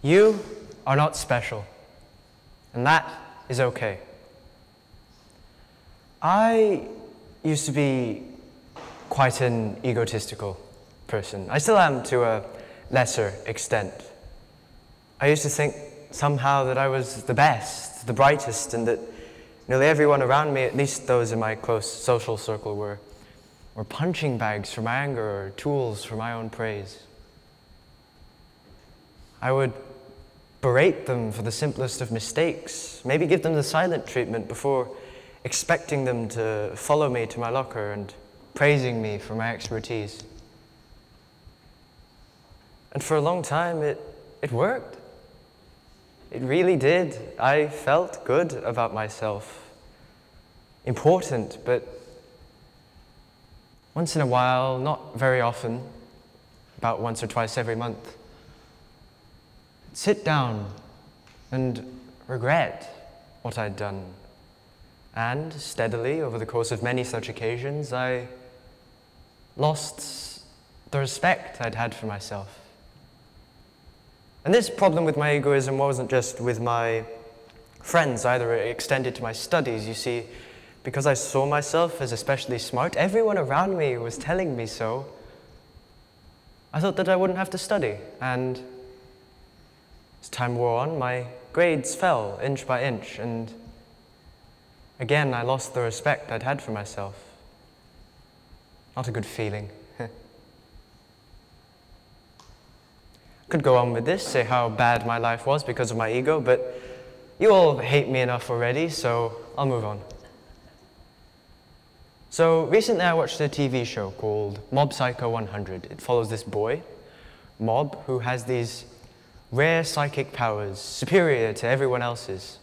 You are not special, and that is okay. I used to be quite an egotistical person. I still am to a lesser extent. I used to think somehow that I was the best, the brightest, and that nearly everyone around me, at least those in my close social circle, were punching bags for my anger or tools for my own praise. I would berate them for the simplest of mistakes, maybe give them the silent treatment before expecting them to follow me to my locker and praising me for my expertise. And for a long time, it worked. It really did. I felt good about myself. Important, but once in a while, not very often, about once or twice every month, I'd sit down and regret what I'd done. And steadily, over the course of many such occasions, I lost the respect I'd had for myself. And this problem with my egoism wasn't just with my friends either, it extended to my studies. You see, because I saw myself as especially smart, everyone around me was telling me so. I thought that I wouldn't have to study, and as time wore on, my grades fell inch by inch, and again I lost the respect I'd had for myself. Not a good feeling. Could go on with this, say how bad my life was because of my ego, but you all hate me enough already, so I'll move on. So recently I watched a TV show called Mob Psycho 100. It follows this boy, Mob, who has these rare psychic powers, superior to everyone else's.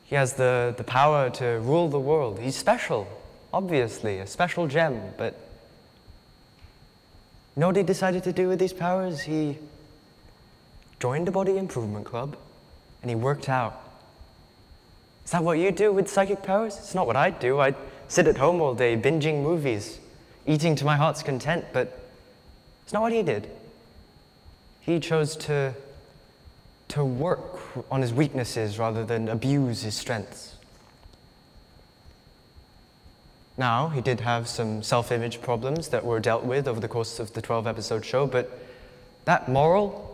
He has the power to rule the world. He's special, obviously, a special gem, but you know what he decided to do with these powers? He joined a body improvement club and he worked out. Is that what you do with psychic powers? It's not what I'd do. I'd sit at home all day binging movies, eating to my heart's content, but it's not what he did. He chose to work on his weaknesses rather than abuse his strengths. Now, he did have some self-image problems that were dealt with over the course of the 12-episode show, but that moral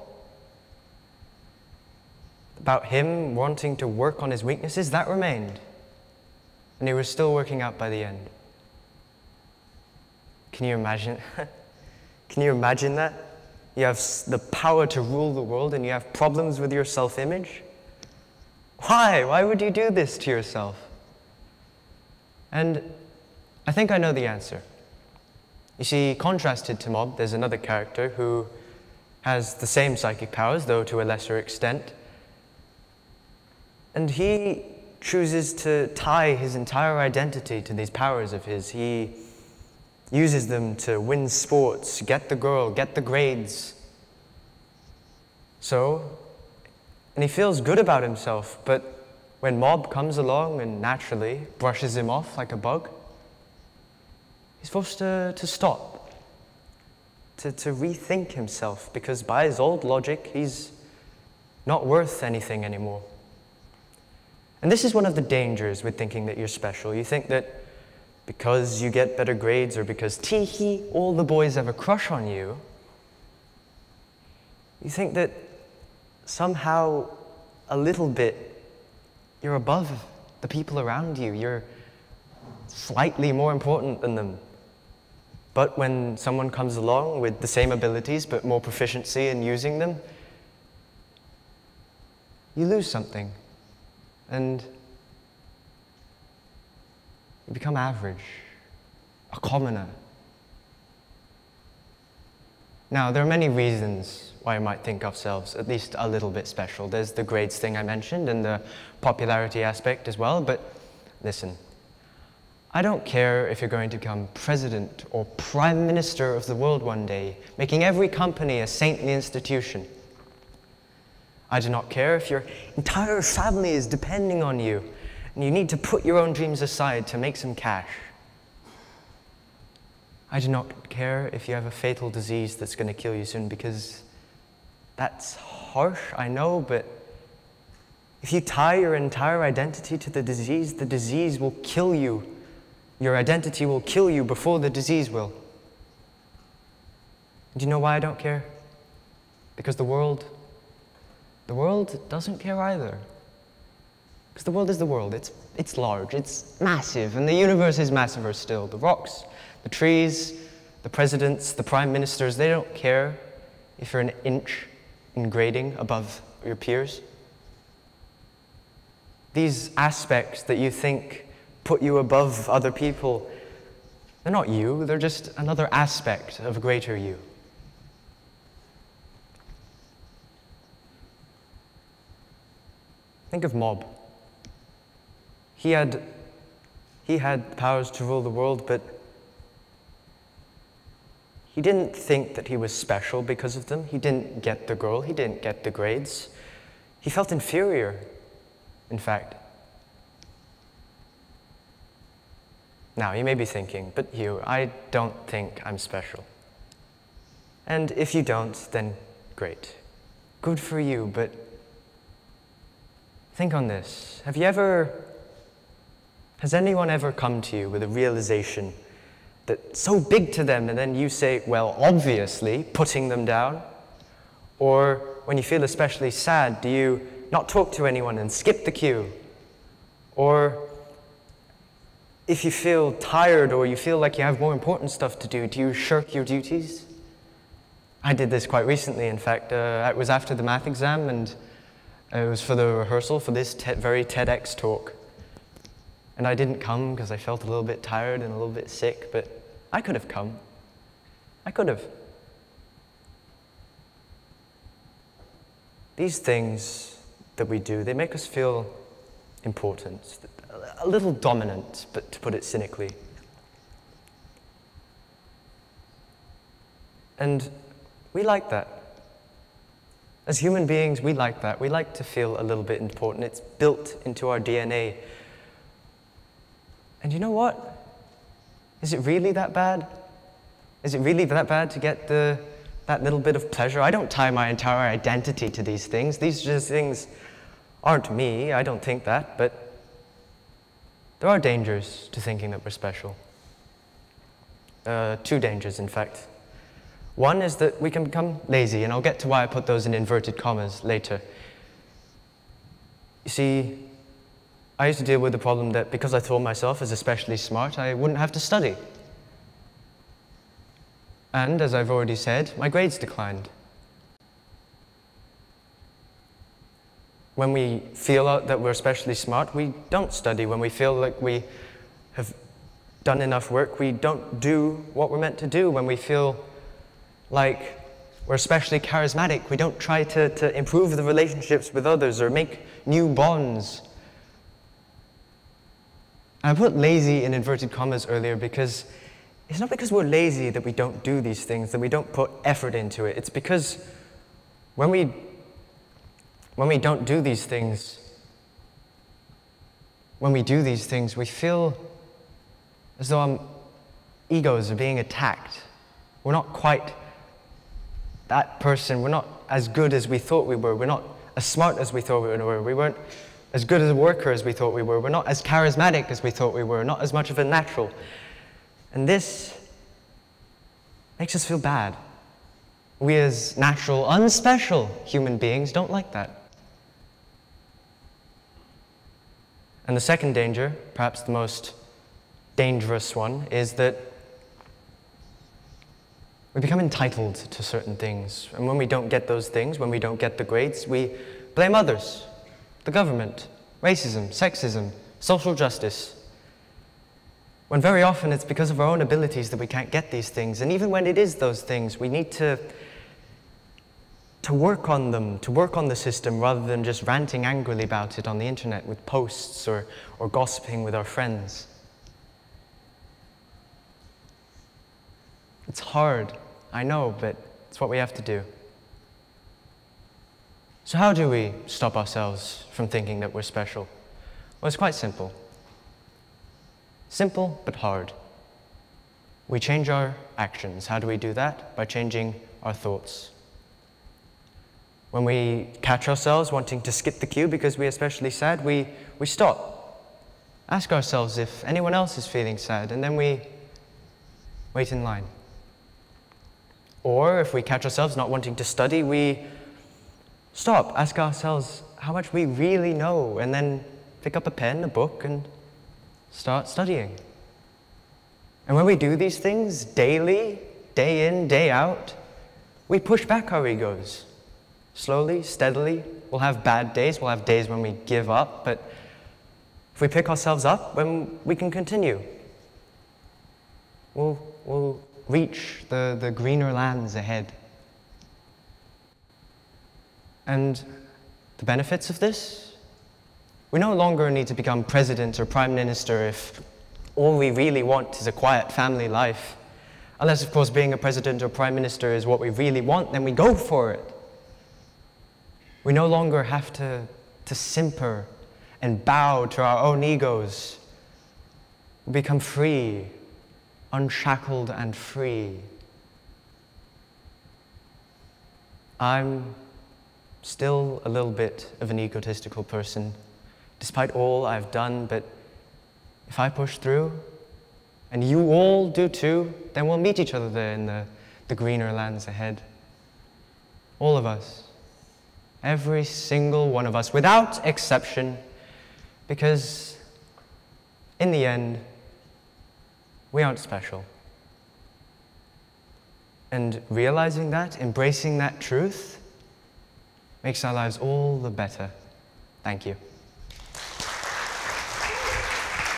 about him wanting to work on his weaknesses, that remained. And he was still working out by the end. Can you imagine? Can you imagine that? You have the power to rule the world and you have problems with your self-image? Why? Why would you do this to yourself? And I think I know the answer. You see, contrasted to Mob, there's another character who has the same psychic powers, though to a lesser extent. And he chooses to tie his entire identity to these powers of his. He uses them to win sports, get the girl, get the grades. And he feels good about himself, but when Mob comes along and naturally brushes him off like a bug, he's forced to stop, to rethink himself, because by his old logic, he's not worth anything anymore. And this is one of the dangers with thinking that you're special. You think that because you get better grades or because tee-hee, all the boys have a crush on you, you think that somehow a little bit you're above the people around you. You're slightly more important than them. But when someone comes along with the same abilities but more proficiency in using them, you lose something. And you become average, a commoner. Now, there are many reasons why we might think ourselves at least a little bit special. There's the grades thing I mentioned and the popularity aspect as well, but listen, I don't care if you're going to become president or prime minister of the world one day, making every company a saintly institution. I do not care if your entire family is depending on you and you need to put your own dreams aside to make some cash. I do not care if you have a fatal disease that's going to kill you soon, because That's harsh, I know, but if you tie your entire identity to the disease will kill you. Your identity will kill you before the disease will. Do you know why I don't care? Because the world doesn't care either. Because the world is the world. It's large, it's massive, and the universe is massiver still. The rocks, the trees, the presidents, the prime ministers, they don't care if you're an inch in grading above your peers. These aspects that you think put you above other people, they're not you, they're just another aspect of a greater you. Think of Mob. He had powers to rule the world, but he didn't think that he was special because of them. He didn't get the girl, he didn't get the grades. He felt inferior, in fact. Now, you may be thinking, but Hugh, I don't think I'm special. And if you don't, then great. Good for you, but think on this. Has anyone ever come to you with a realization that's so big to them, and then you say, well, obviously, putting them down? Or when you feel especially sad, do you not talk to anyone and skip the queue? Or if you feel tired or you feel like you have more important stuff to do you shirk your duties? I did this quite recently, in fact. It was after the math exam, and it was for the rehearsal for this very TEDx talk. And I didn't come because I felt a little bit tired and a little bit sick, but I could have come. I could have. These things that we do, they make us feel important, a little dominant, but to put it cynically. And we like that. As human beings, we like that. We like to feel a little bit important. It's built into our DNA. And you know what? Is it really that bad? Is it really that bad to get that little bit of pleasure? I don't tie my entire identity to these things. These just things aren't me. I don't think that, but there are dangers to thinking that we're special. 2 dangers, in fact. One is that we can become lazy, and I'll get to why I put those in inverted commas later. You see, I used to deal with the problem that because I thought myself as especially smart, I wouldn't have to study. And, as I've already said, my grades declined. When we feel that we're especially smart, we don't study. When we feel like we have done enough work, we don't do what we're meant to do. When we feel like we're especially charismatic, we don't try to improve the relationships with others or make new bonds. I put lazy in inverted commas earlier because it's not because we're lazy that we don't do these things, that we don't put effort into it. It's because when we don't do these things, we feel as though our egos are being attacked. We're not quite that person. We're not as good as we thought we were. We're not as smart as we thought we were. We weren't as good as a worker as we thought we were. We're not as charismatic as we thought we were. Not as much of a natural. And this makes us feel bad. We as natural, unspecial human beings don't like that. And the second danger, perhaps the most dangerous one, is that we become entitled to certain things. And when we don't get those things, when we don't get the grades, we blame others, the government, racism, sexism, social justice. When very often it's because of our own abilities that we can't get these things. And even when it is those things, we need to work on them, to work on the system, rather than just ranting angrily about it on the internet with posts or gossiping with our friends. It's hard, I know, but it's what we have to do. So how do we stop ourselves from thinking that we're special? Well, it's quite simple. Simple, but hard. We change our actions. How do we do that? By changing our thoughts. When we catch ourselves wanting to skip the queue because we're especially sad, we stop. Ask ourselves if anyone else is feeling sad, and then we wait in line. Or if we catch ourselves not wanting to study, we stop, ask ourselves how much we really know, and then pick up a pen, a book, and start studying. And when we do these things daily, day in, day out, we push back our egos. Slowly, steadily, we'll have bad days, we'll have days when we give up, but if we pick ourselves up, then we can continue. We'll reach the greener lands ahead. And the benefits of this? We no longer need to become president or prime minister if all we really want is a quiet family life. Unless, of course, being a president or prime minister is what we really want, then we go for it. We no longer have to simper and bow to our own egos. We become free, unshackled and free. I'm still a little bit of an egotistical person, despite all I've done, but if I push through, and you all do too, then we'll meet each other there in the greener lands ahead. All of us. Every single one of us, without exception, because in the end, we aren't special. And realizing that, embracing that truth, makes our lives all the better. Thank you.